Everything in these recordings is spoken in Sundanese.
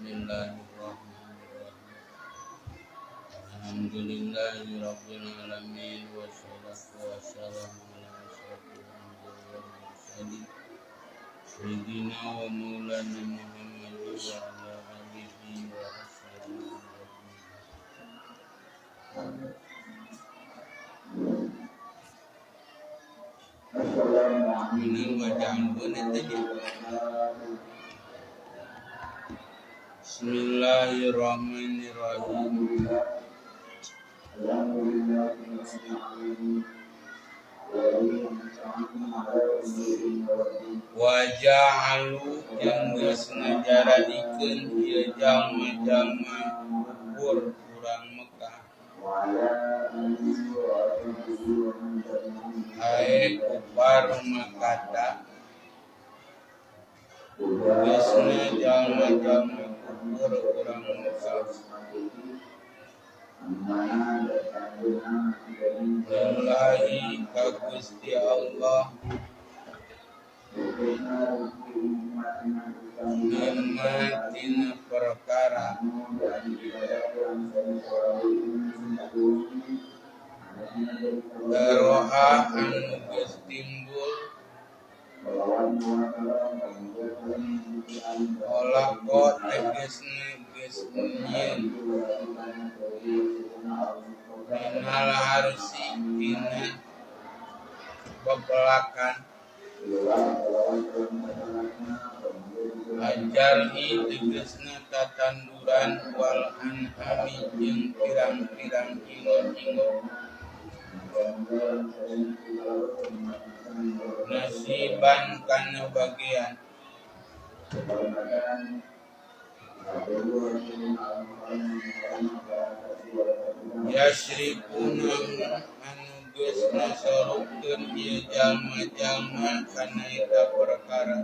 Bismillahirrahmanirrahim. Alhamdulillahirabbil alamin wassalatu wassalamu ala asyrofil anbiya'i wal mursalin sayyidina wa maulana Muhammad wa ala alihi wa ashabihi ajma'in. Bismillahirrahmanirrahim. Wa ja'alu yang geus ngajaradikeun ieu jalma-jalma kufur urang Mekah ae kufar makata geusna jalma-jalma kufur urang Mekah lillahi ka Gusti Allah mimmatina perkara daroha anu geus timbul olako tegesna geus nyieun minal harsi tina bebelakan ajarhi tegesna tatanduran wal anhami jeung pirang-pirang ingot-ingot nasiban kana bagian yasrikuna anu geus nasorupkeun ieu jalma-jalma kana eta perkara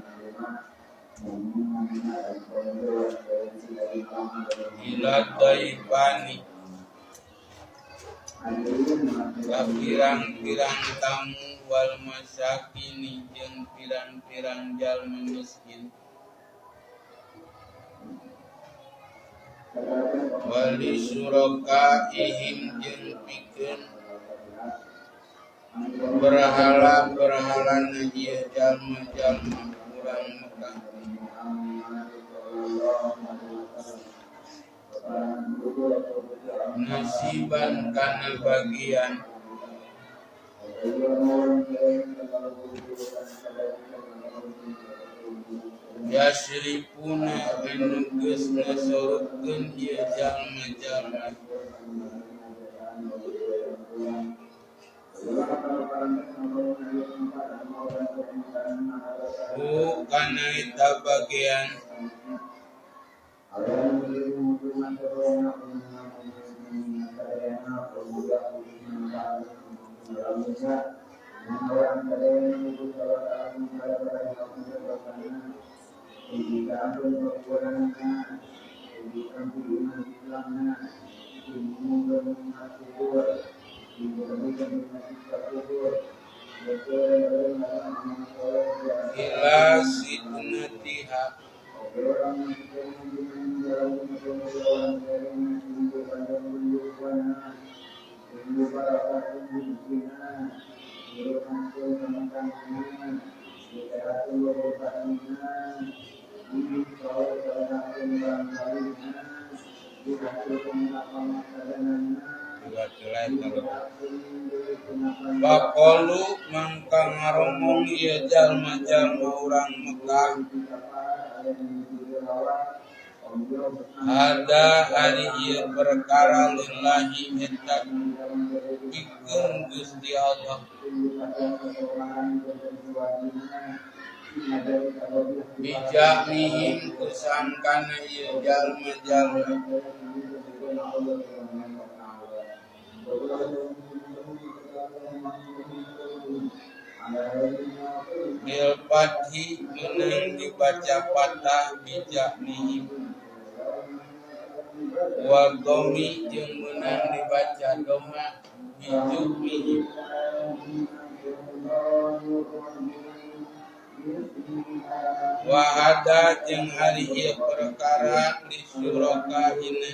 ila daibani ka pirang-pirang tamu wal masakini jeung pirang-pirang jalma miskin wali suraka ihim jeung pikeun berhala-berhalana ieu jalma-jalma urang Mekah nasiban kana bagian yasrifuna anu geus nasorupkeun ieu jalma-jalma kana eta bagian ila sidnatiha Baqalu mangka ngaromong ieu jalma-jalma urang Mekah ada ari ieu perkara lillahi eta pikeun Gusti Allah bijamihim kusangkana ieu jalma-jalma bil fathi menang dibaca patah bijamihim wa dhammi jeung menang dibaca dhamma bijumihim Wahada jeung ari ieu perkara di suraka ini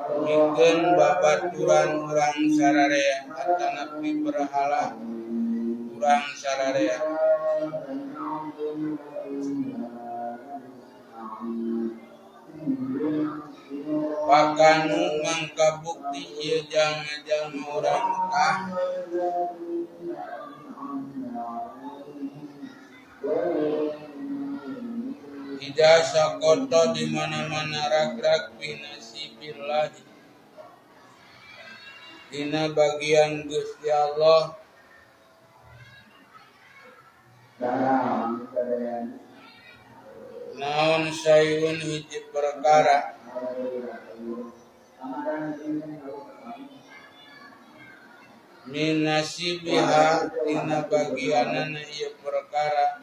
pikeun babaturan urang sararea atanapi berhala urang sararea pakanu mangka bukti ieu jalma-jalma urang Mekah ida sakoto di mana-mana rag-rag binasibillah dina bagian Gusti Allah naon sayun hiji perkara minasibiha dina bagianana ieu perkara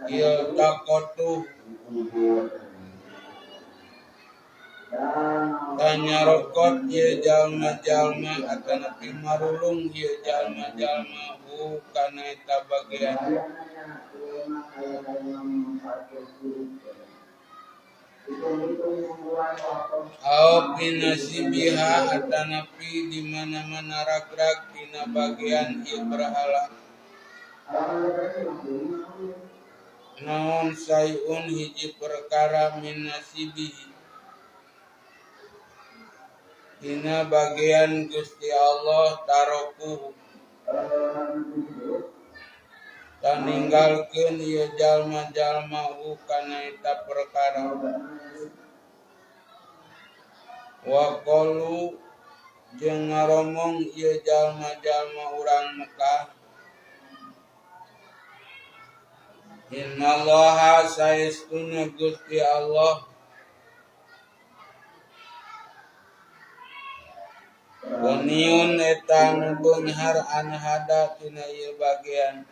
ieu takotu tanyarokot ieu jalma-jalma atanapi marulung ieu jalma-jalma kana eta bagian au binasibiha atanapi di mana-mana rag-rag dina bagian ieu berhala naon sayun hiji perkara minasibihi dina bagian Gusti Allah tarokuhu dan ninggalkeun ieu jalma-jalma kana eta perkara wa qalu jeung ngaromong ieu jalma-jalma urang Mekah innallaha saestuna Gusti Allah Goniun eta beunghar an hada tina ieu bagian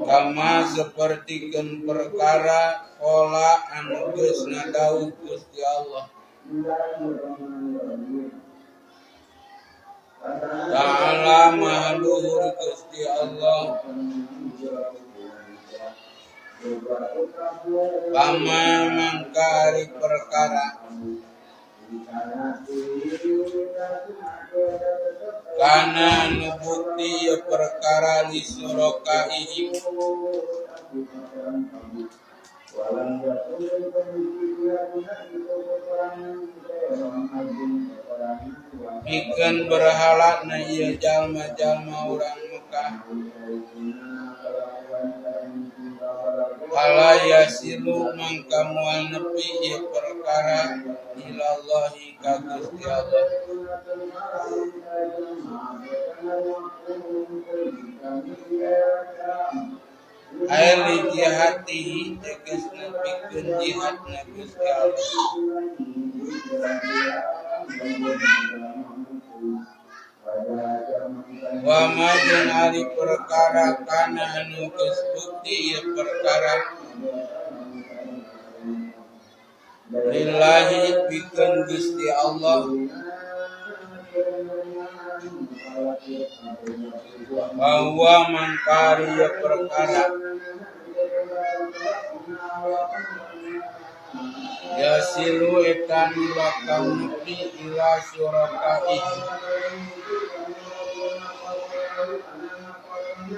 kama sapertikeun perkara qala anu geus ngadawuh Gusti Allah Ta'ala maha luhur Gusti Allah Pama mangkari perkara kana anu bukti ieu perkara di suraka ihim pikeun berhala na ieu jalma-jalma urang Mekah ala yasilu mangka moal nepi ieu perkara ilallahi ka Gusti Allah air li jihatihi tegasna pikeun jihadna Gusti Allah wa ma jeung ari perkara kana anu geus bukti ieu perkara lillahi pikeun Gusti Allah bahwa mangkari ieu perkara yasilu etan bakal nepi ila syurakaih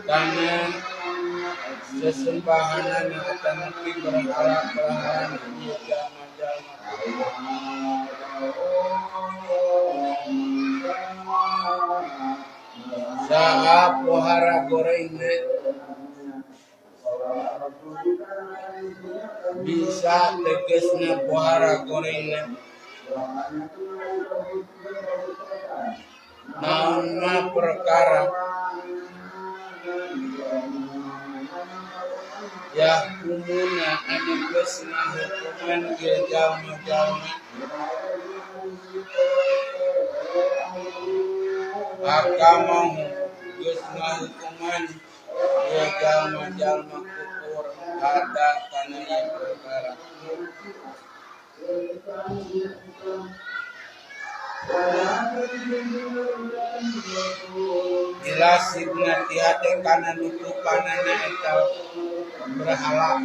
kana sesembahanan atanapi berhala-berhala ieu jalma-jalma saha pohara gorengna bisa tegasna pohara gorengna naonna perkara yahkumuna anu geus ngahukuman ieu jalma-jalma akamahu geus ngahukuman ieu jalma-jalma kufur ada kana ieu perkara Jelas ibnati ate kana nutupanana eta berhala.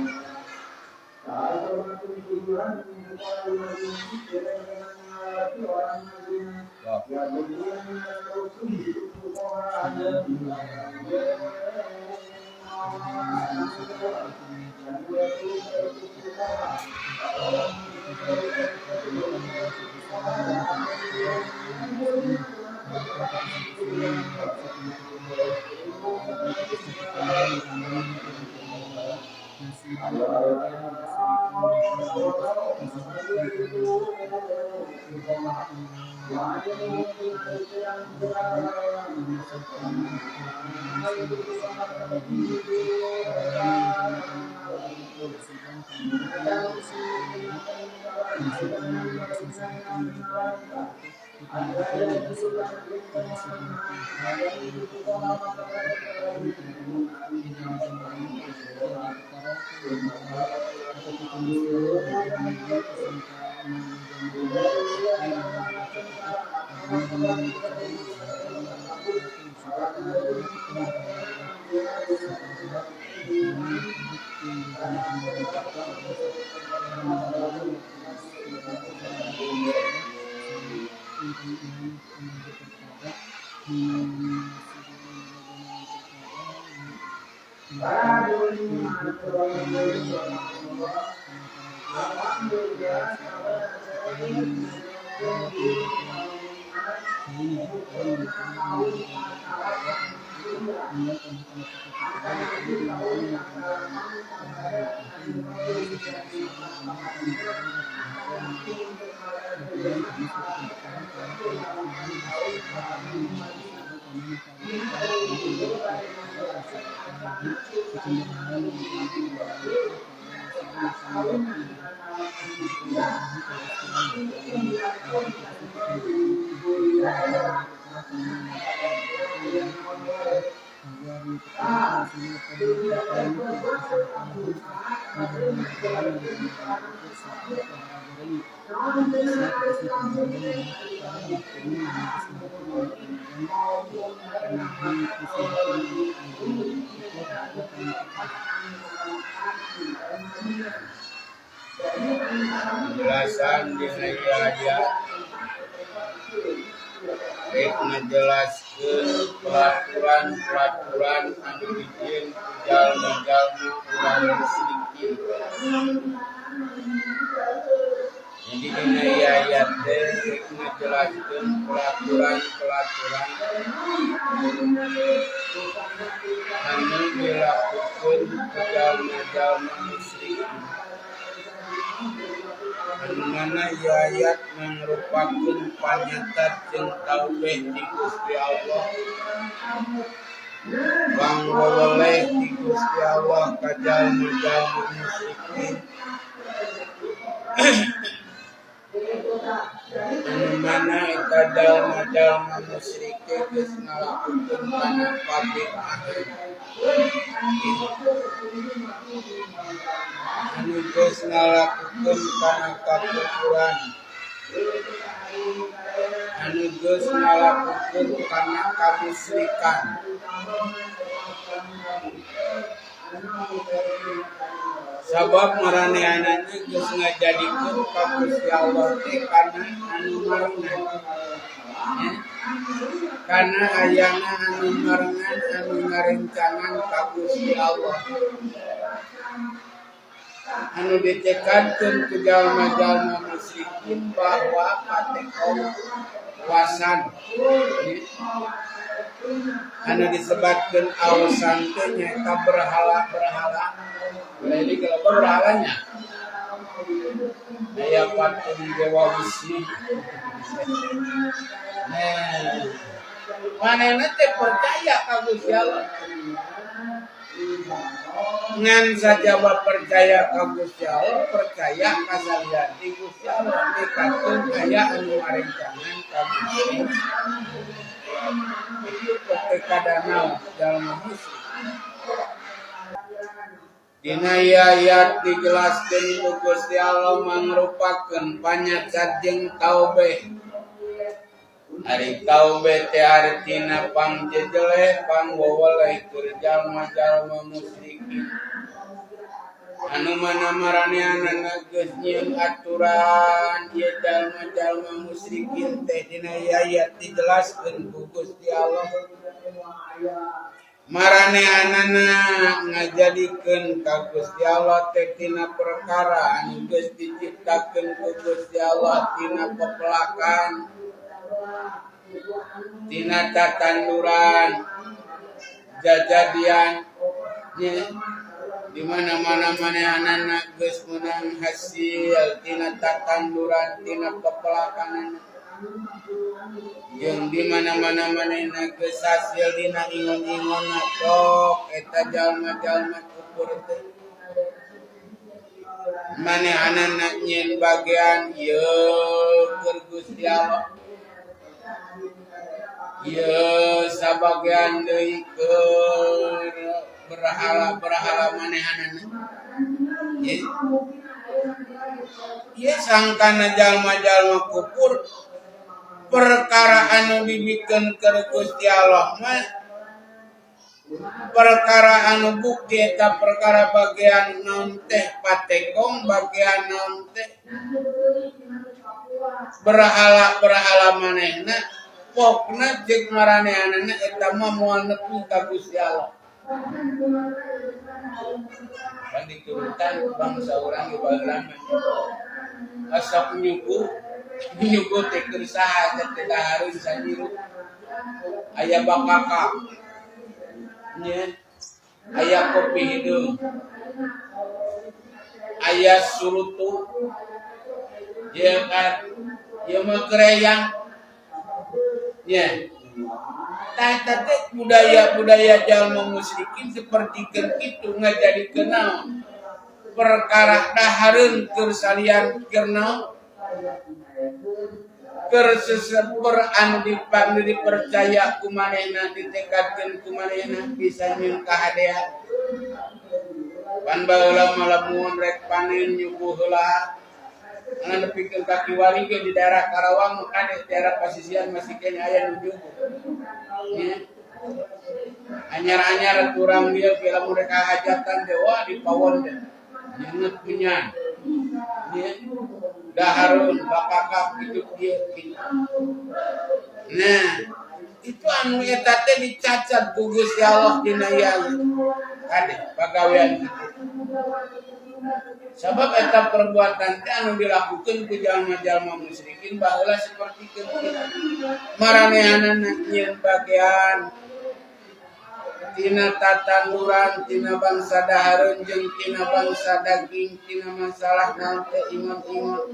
Penjelasan dina ayat rek ngajelaskeun peraturan anu dijieun ku jalma-jalma urang musyrikin. Jadi dina ayat teh rek ngajelaskeun peraturan anu dilakukeun ku jalma-jalma musyrikin. Anu mana ayat mangrupakeun panyata jeung taubeh ti Gusti Allah. Pangweleh ti Gusti Allah ka jalma-jalma musyrikin. Anu mana eta jalma-jalma musyrikin geus ngalakukeun kana pabid'ahan. Anu geus ngalakukeun kana kakufuran, anu geus ngalakukeun kana kamusyrikan. Sabab maranehanana geus ngajadikeun ka Gusti Allah teh kana anu marengan. Kana ayana anu marengan anu ngarencangan ka Gusti Allah. Anu ditekadkeun ku jalma-jalma musyrikin bahwa patekong wasan anu disebatkeun awasan teh nyaeta berhala-berhala. Jadi kalau berhalanya aya patung Dewa Wisnu. Manehna teh percaya ka Gusti Allah. Ngan sajaba percaya ka Gusti Allah, percaya ka saliyati Gusti Allah dikatun aya anu ngarencangan ka Gusti. Ieu kadana jalma musyrik. Dina ayat dijelaskeun ku Gusti Allah mangrupakeun panyacat jeung taubeh. Ari taubeh teh artina pangjejeleh pangwaweleh keur jalma-jalma musyrikin. Anu mana maranehanana geus nyieun aturan ieu jalma-jalma musyrikin teh dina ayat dijelaskeun ku Gusti Allah. Maranehanana ngajadikeun ka Gusti Allah teh tina perkara anu geus diciptakeun ku Gusti Allah tina pepelakan, tina tatanduran, jajadian di mana-mana manehanana geus meunang hasil tina tatanduran tina pepelakan jeung di mana-mana manehna geus hasil dina ingon-ingonna tok eta jalma-jalma kufur teh manehanana nyieun bagean ieu keur Gusti Allah ieu sabagean deui keur berhala manehanana ieu sangkana jalma-jalma kufur perkara anu dibikeun keur Gusti Allah mah perkara anu bukti eta perkara bagean naon teh patekong bagean naon teh berhala manehna pokna jeung maranehanana eta mah moal nepi ka Gusti Allah. Kan diturutan bangsa urang di baheula mah asap nyuku teh keur saha teh dahareun sanyiru aya bakaka nya aya kopi hideung aya surutu ieu mah kreyang nya tah teh budaya jalma musyrikin sapertikeun kitu ngajadikeun naon perkara dahareun keur salian keur naon keur sesepeur anu dipercaya ku manehna ditekadkeun ku manehna bisa nyieun kahadean pan baheula malamun rek panen nyuguh heula ngan nepikeun ka kiwari ge di daerah Karawang kade daerah pasisian masih kene aya nu nyuguh nya anyar-anyar kurang dia bila mereka hajatan dewa di pawon teh nyeungeut punyan nya daharun bakakak hidup dia gitu. Nah itu anu eta teh dicacat ku Gusti Allah dina ieu kade pagawean kitu sabab eta perbuatan teh anu dilakukeun ku jalma-jalma musyrikin baheula sapertikeun kitu maranehanana nyieun bagean tina tatanduran tina bangsa dahareun jeung tina bangsa daging tina masalah naon teh ingon-ingon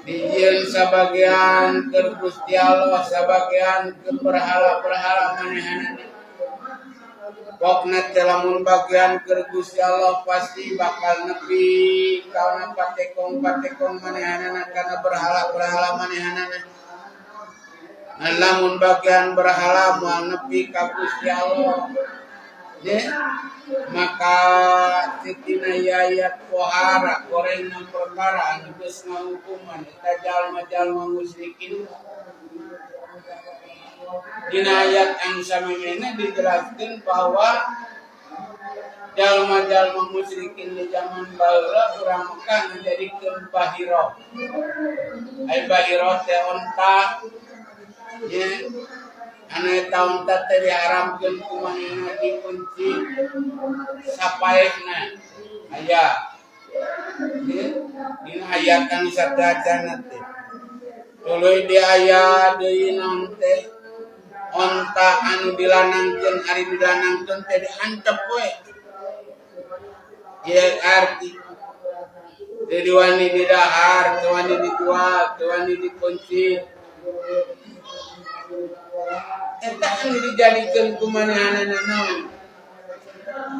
dijieun sabagean keur Gusti Allah sabagean keur berhala-berhala manehanana pokna teh lamun bagean keur Gusti Allah pasti bakal nepi kana patekong-patekong manehanana kana berhala-berhala manehanana. Lamun bagian berhala moal nepi ka Gusti Allah maka tina ayat pohara goreng perkara anu geus ngahukuman eta jalma-jalma musyrikin dina ayat anu samemehna dijelaskeun bahwa jalma-jalma musyrikin di zaman baheula urang Mekah ngajadikeun bahiro ai bahiro teh onta ya, anu tahun teh diharamkeun ku manehna dikunci sapaehna aya dina ayat anu sadajana teh tuluy di aya deui naon teh onta anu dilanangkeun ari dilanangkeun teh diantep we ieu arti teu wani didahar teu wani dijual teu wani dikunci eta anu dijadikeun ku manehanana naon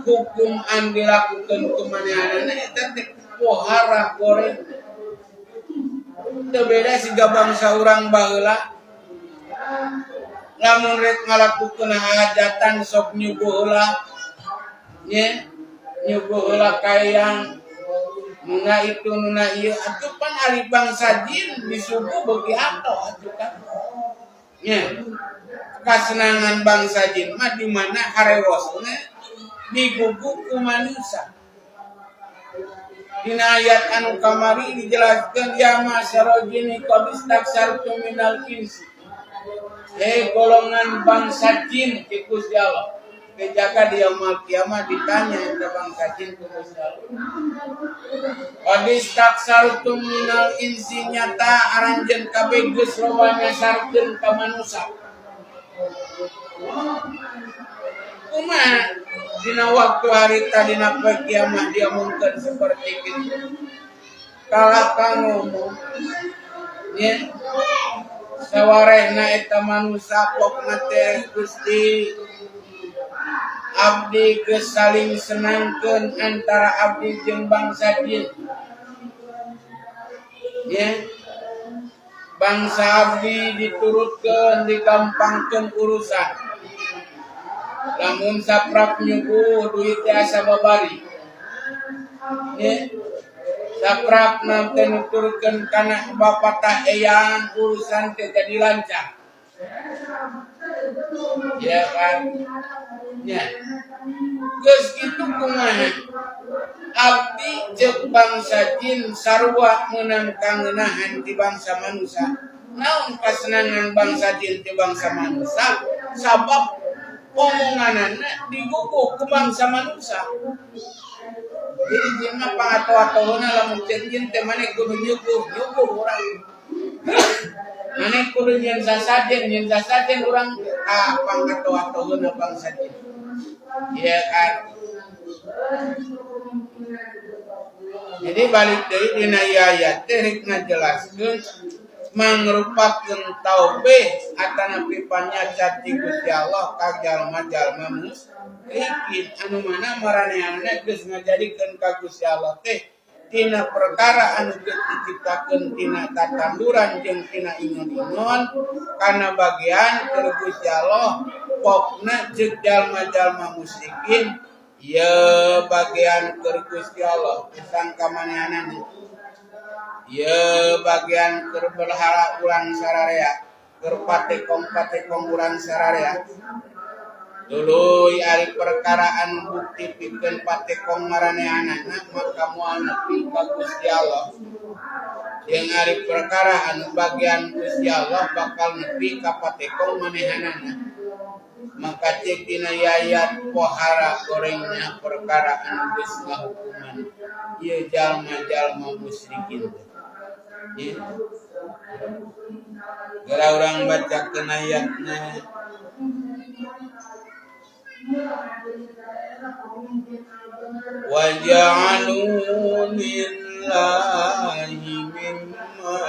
hukum anu dilakukeun ku manehanana eta teh pohara goreng teu beda siga bangsa urang baheula lamun rek ngalakukeun hajatan sok nyuguh heula nya nyuguh heula kayang nuna itu nuna ieu atuh pan ari bangsa jin disuguh beuki ato atuh kan nya kasenangan bangsa jin mah di mana harewosna digugu ku manusia. Dina ayat anu kamari dijelaskeun ya masyarul jinni qad istaksartum minal insi. Golongan bangsa jin ti Gusti Allah. Kejaga di yaumul kiamat ditanya ke bangsa jin ku Gusti Allah. Qad istaksartum minal insi nyata aranjeun kabeh geus loba nyasarkeun ka manusia. Kumaha dina waktu hari tadina kiamat dia mungkin seperti itu. Kalah kang ngomong nya sawarehna eta manusia pokna teh Gusti abdi geus saling senangkeun antara abdi jeung bangsa jin. Nya bangsa abdi diturutkeun digampangkeun urusan. Lamun saprak nyuguh duit asa babari. Nya saprak nanti nuturkeun kana bapa tah eyang urusan teh jadi lancar. Ya kan? Nya. Geus kitu kumaha? Abdi jeung bangsa jin sarua meunang kangenahan di bangsa manusia. Naon kasenangan bangsa jin di bangsa manusia? Sabab omonganana diguguh ku bangsa manusia. Jadi jin mah pangato-atona lamun jin teh mane kudu nyuguh urang. Mane kudu nyen sasajen urang pangato-atona bangsa jin. Iya kan? Jadi balik deui dina ayat teh rek ngajelaskeun mangrupakeun taubeh atanapi panyacat ti Gusti Allah ka jalma-jalma musyrikin anu mana maranehanna geus ngajadikeun ka Gusti Allah teh tina perkara anu geus diciptakeun tina tatanduran jeung tina ingon-ingon kana bagian keur Gusti Allah pokna jeung jalma-jalma musyrikin ya bagian keur Gusti Allah pisan kamanehanana ya bagian keur berhala urang sararea keur patekong urang sararea tuluy ari perkara anu bukti pikeun patekong maranehanana maka moal nepi ka Gusti Allah jeung ari perkara anu bagian Gusti Allah bakal nepi ka patekong manehanana maka cek dina ayat pohara gorengnya perkara anu geus ngahukuman ieu jalma-jalma musyrikin. Gara urang bacakeun ayatna wa ja'alu lillahi mimma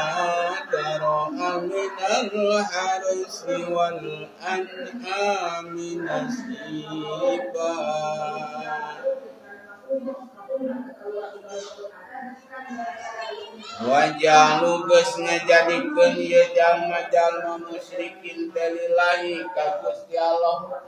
dara'a minal harsi wal an'ami nasiba wajalu geus ngajadikeun ieu jalma-jalma musyrikin teh lillahi ka Gusti Allah.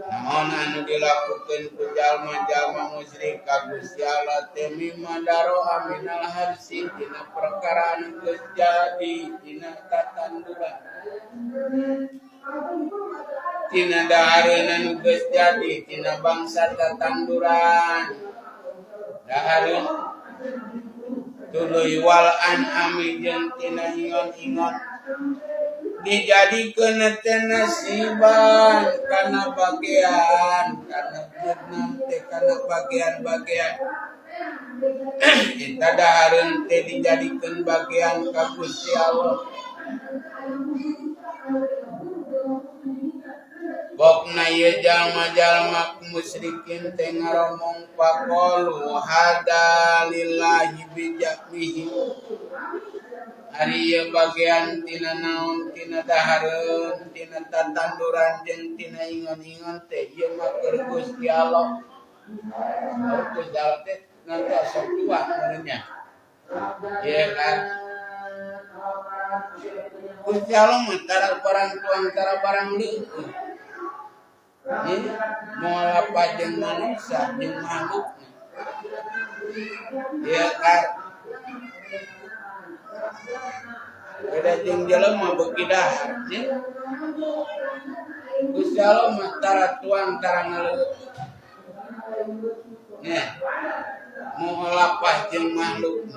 Naon anu dilakukeun ku jalma-jalma musyrik ka Gusti Allah teh mimma daro'a minal harsi dina perkara anu geus jadi dina tatanduran. Tina dahareun anu geus jadi tina bangsa tatanduran. Dahareun tuluy wal an'ami jeung tina ingon-ingon dijadikeun teh nasiban kana bagian kana jeneng teh kana bagian-bagian eta dahareun teh dijadikeun bagian ka Gusti Allah. Bokna ieu jalma-jalma musyrikin teh ngaromong faqalu hada lillahi bijamihi. Ari ieu bagian tina naon tina dahareun tina tatanduran jeung tina ingon-ingon teh ieu mah keur Gusti Allah. Gusti Allah teh nanti sok tua meureunnya. Ieu kan Gusti Allah mah tara barang tuang tara barang leueuh. moal apa jeung manusia jeung makhluk ya kan beda jeung jelema beuki dahar Gusti Allah mah tara tuang tara ngaleuh moal apa jeung makhluk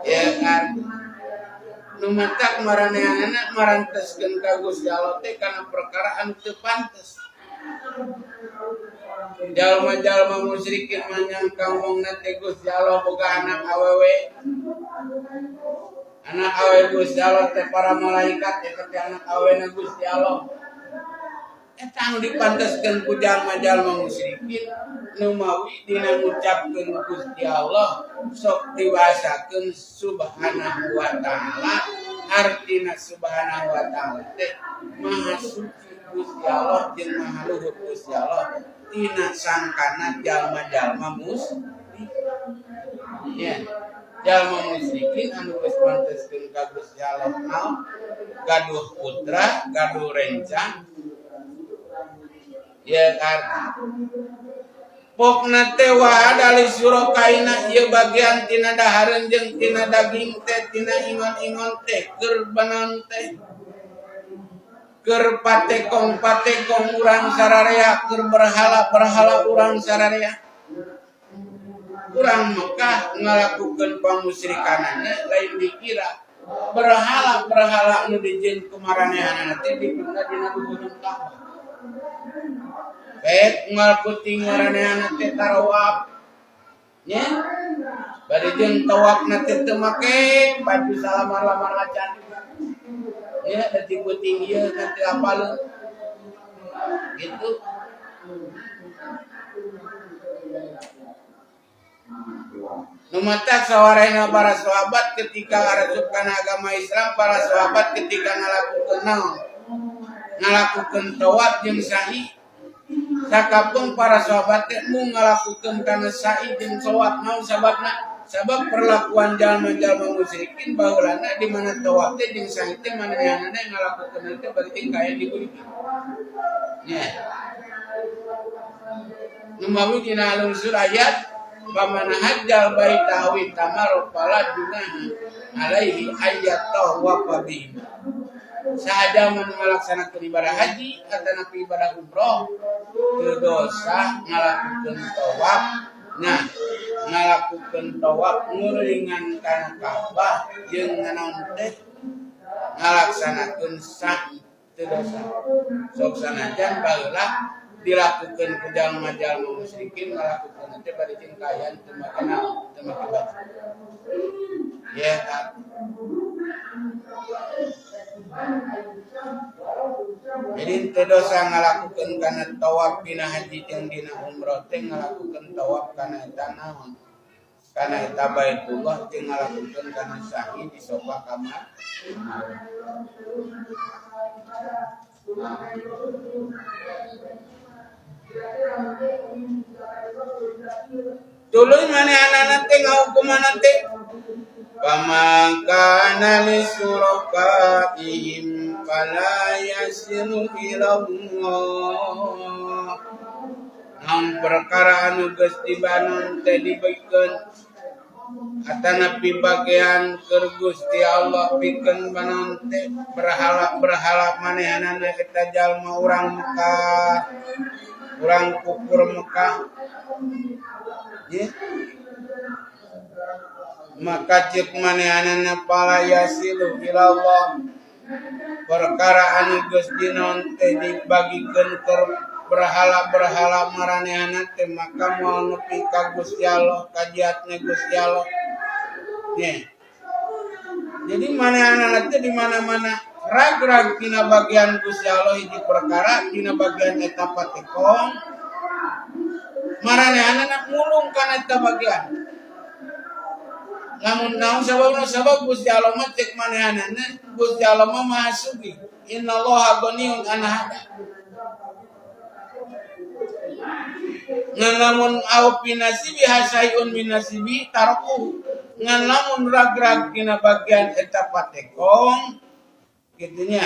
ya kan nu matak maranehanana maranteskeun ka Gusti Allah teh kana perkara anu teu pantes. Jalma-jalma musyrikin manyangka omongna teh Gusti Allah boga anak awewe. Anak awewe Gusti Allah teh para malaikat eta teh anak awewena Gusti Allah. Eta anu dipanteskeun ku jalma-jalma musyrikin nu mawi dina ngucapkeun Gusti Allah sok diwasakeun subhanahu wa ta'ala. Artina subhanahu wa ta'ala teh maha suci Gusti Allah jeung maha luhur Gusti Allah tina sangkana jalma-jalma musyrik. Ya, jalma musyrikin anu geus panteskeun ka Gusti Allah naon? Gaduh putra, gaduh rencang. Ya kan. Pokna teh wahada li surakaina ieu bagian tina dahareun jeung tina daging teh tina ingon-ingon teh keur banon teh keur patekong urang sararea keur berhala urang sararea urang Mekah ngalakukeun pamusyrikanana lain dikira berhala anu dijieun kumaranehanana teh dipindah dina gunung Ka'bah. Baik ngal puting maranehanana teh tarawaf. Nya. Bari jeung tawafna teh teu make baju salamar-lamar acan. Ya, da ti puting ieu nanti apaleun. Gitu. Numatak sawarehna para sahabat ketika ngaresep kana agama Islam, para sahabat ketika ngalakukeun tawaf jeung sa'i. Sakapun para sahabat teh mu ngalakukeun kana sa'i jeung tawaf naon sababna? Sabab perlakuan jalma-jalma musyrikin baheulana di mana tawaf teh jeung sa'i teh mananehanana ngalakukeun teh berarti kaya dibeuki. Nya. Nu mawi dina al-unsur ayat Pamana hajjal baita awi tamar fala junaha alaihi ayyatahu wa fabih. Sahaja mun ngalaksanakeun ibadah haji atau ibadah umroh teu dosa ngalakukeun tawaf. Nah, ngalakukeun tawaf nguringan kana Ka'bah jeung nganaon teh ngalaksanakeun sa'i teu dosa. Sok sanajan baheula dilakukan ke jalma-jalma musyrikin ngalakukeun teh bari jeung kaayaan teu make naon teu make baju. Ya kan. Jadi teu dosa ngalakukeun kana tawaf dina haji jeung dina umroh teh ngalakukeun tawaf kana eta naon? Kana eta Baitullah jeung ngalakukeun kana sa'i di Safa kamar. Tuluy manehanana teh ngahukumanna teh pamangkana li surakaihim fala yasiru ila Allah. Naon perkara anu geus dibanon teh dibikeun atanapi bagian keur Gusti Allah pikeun banon teh berhala manehanana eta jalma urang Mekah, urang kufur Mekah. Ya. Maka cek manehanana pala yasilu ilallah perkara anu geus dinaon teh dibagikeun keur berhala maranehana teh maka moal nepi ka Gusti Allah kajiatna Gusti Allah. Nih. Jadi manehanana teh di mana-mana rag-rag dina bagian Gusti Allah hiji perkara dina bagian eta patekong maranehanana mulung kana eta bagian. Lamun naon sabab Gusti Allah mah cek manehanana Gusti Allah mah maha sugih. Innallaha ghaniyun an hada. Ngan lamun au pinasibi hasaiun minasibi tarku. Ngan lamun rag-rag dina bagian eta patekong gitunya.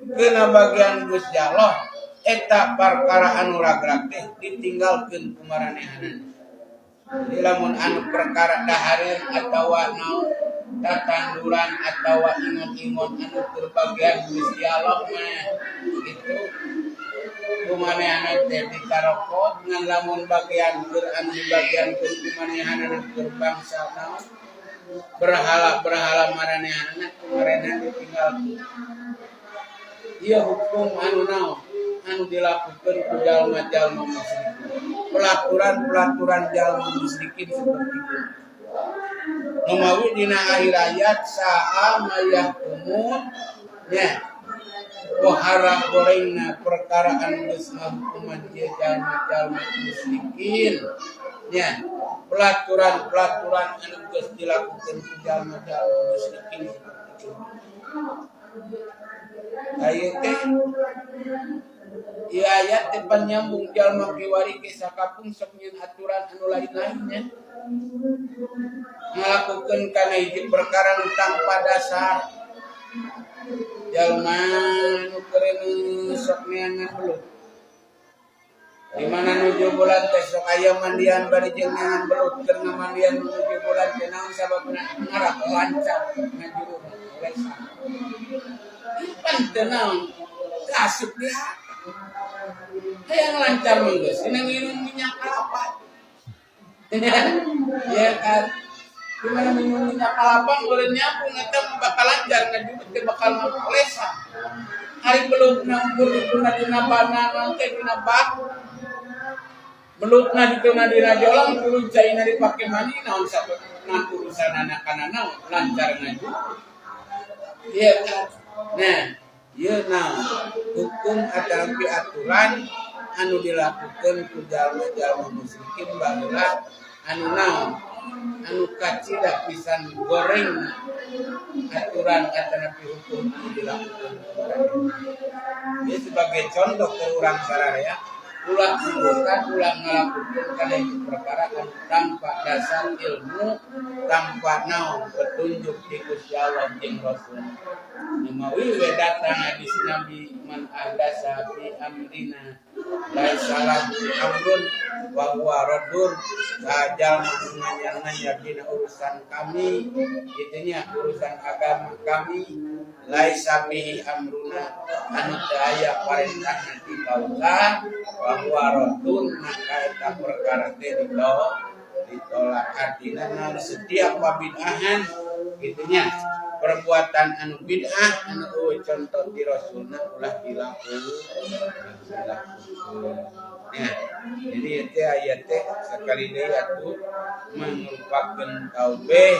Kena bagian Gusti Allah eta perkara anu ragrag teh ditinggalkeun ku maranehanana. Jadi lamun anu perkara dahareun atawa naon tatanduran atawa ingon-ingon anu berbagian Gusti Allah mah gitu kumanehanana teh dikaropot ngan lamun bagian keur anu dibagiankeun kumanehanana keur bangsa naon berhala maranehanana kumarenan ditinggalkeun. Ieu hukum anu naon anu dilakukan ku jalma-jalma musyrik. Pelaturan jalma musyrikin seperti itu. Numawi dina akhir ayat sa'a mayahkumun nya wahara gorengna perkara anu geus ngahukuman ieu jalma-jalma musyrikin nya pelaturan anu geus dilakukan ku jalma-jalma musyrikin seperti itu. Ayat teh ieu ayat teh nyambung jalma kiwari ke sakapung sok nyeun aturan anu lain-lainnya. Ngalakukeun kana hiji perkara nu tanpa dasar. Jalma nu keureun sok neangan belut. Di mana nuju bulan teh sok aya mandian bari jeung neangan belut keur ngamandian nuju bulan teh naon sababna ngarah lancar ngajuru lesa. Pan teu naon kasuk dia. Hayang lancar manggeus dina nginum minyak kelapa. Ya kan. Gimana minum minyak kelapa goreng nyambung eta bakal lancar ngajuru teh bakal lesa. Ari belutna ukur dipuna dina banana teh dina bak. Belutna dipuna dina jolang kudu caina dipake mani naon sabeuna urusanana kana naon lancar ngajuru. Iya kan. Nah, ieu naon hukum atapi aturan anu dilakukan ku jalma-jalma musyrikin baheula anu naon anu kacida pisan goreng aturan atapi hukum anu dilakukan. Ini sebagai contoh ke urang sararea ulah ngelakukan kana perkara anu tanpa dasar ilmu tanpa naon petunjuk ti Gusti Allah jeung Rasul. Numawi we datang hadis Nabi man ahdasa fi amrina laisalah amrun wa huwa raddun sajal manyar-manyar dina urusan kami itunya urusan agama kami laisa bihi amruna anu teu aya parentahna ti kaula wa huwa raddun maka eta perkara teh ditolak artina naon setiap bid'ahan gitunya perbuatan anu bid'ah anu contoh di Rasulna ulah dilakukan. Ya, jadi itu ayat teh sekali deui atuh merupakan taubeh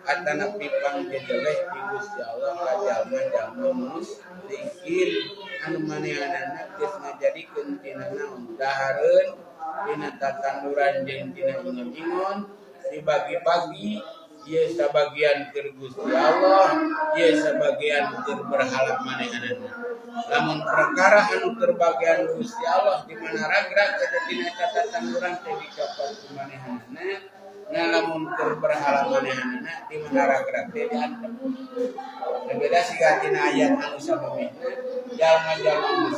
atanapi panggejeleh di Gusti Allah ka jalma-jalma musyrikin anu manehanana geus ngajadikeun tina naon dahareun dina tatanduran jeung tina ingon-ingon dibagi-bagi. Ia sebagian keur Gusti Allah, ia sebagian keur berhala manehanana. Lamun perkara anu terbagian Gusti Allah di mana ragrag eta dina tatanduran teh dicopot ku manehanana, nah lamun keur berhala manehanana di mana ragrag teh diantep. Berbeda siga tina ayat anu sababina, jalma-jalma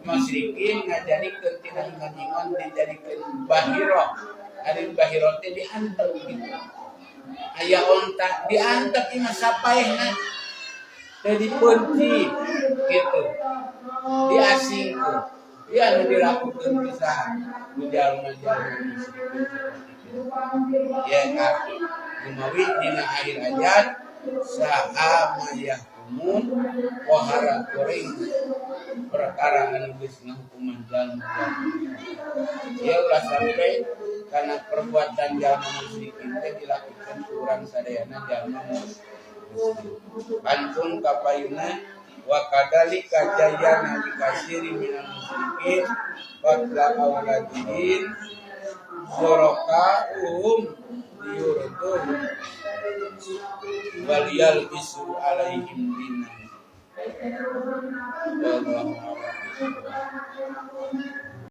musyrikin ngajadikeun tina ingon-ingon dijadikeun bahiro. Ari bahiro teh diantep gitu. Aya onta diantep imah sapaehna teh dipunci gitu diasingkeun ieu anu dilakukeun pisan ku jalma-jalma musyrikin ya kan kumawi dina akhir ayat sa'a mayahkumun wahara goreng perkara anu geus ngahukuman jalma-jalma ieu ulah sampai karena perbuatan jalma musyrikin teh dilakukan urang sadayana jalma musyrik. Pantun kapayuna wa kadzalika jayyana likasiri minal musyrikin qatla awladihim suraqa'uhum liyurduhum wal yalbisu alaihim dinahum. Wallahu a'lam.